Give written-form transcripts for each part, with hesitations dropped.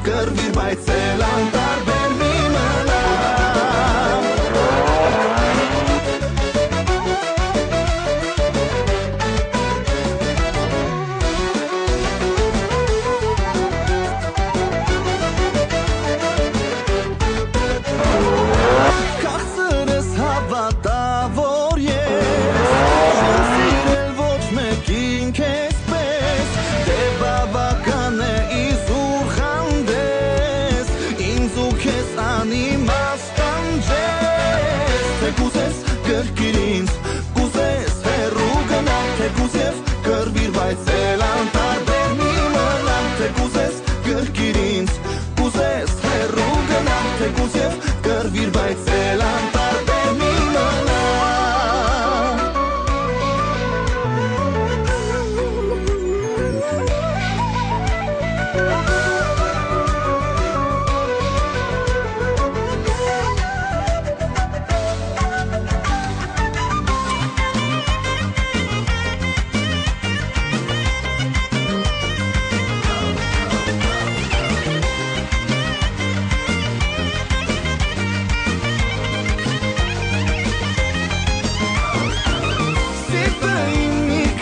կրվիր, բայց էլ անտարբեր մի մնա Քաղցրս հավատա, որ ես չեմ սիրել ոչ մեկին քեզ պես Դե բավական է իզուր խանդես Ինձ ու քեզ անիմաստ անջես Թե կուզես կրկիր ինձ, կուզես հեռու գնալ Թե կուզես կրվիր, բայց էլ անտարբեր մի մնալ Թե կուզես կրկիր ինձ, կուզես հեռու գնալ Թե կուզես կրվիր, բայց էլ անտարբեր մի մնալ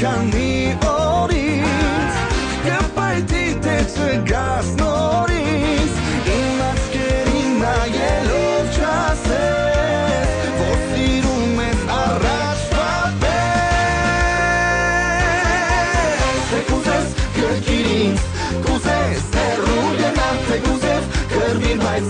Քանի օրից կպայթի թե չգաս նորից Իմ աչքերին նայելով չասես Որ սիրում ես առաջվա պես Թե կուզես կրկիր ինձ, կուզես հեռու գնալ Թե կուզես կրվիր, բայց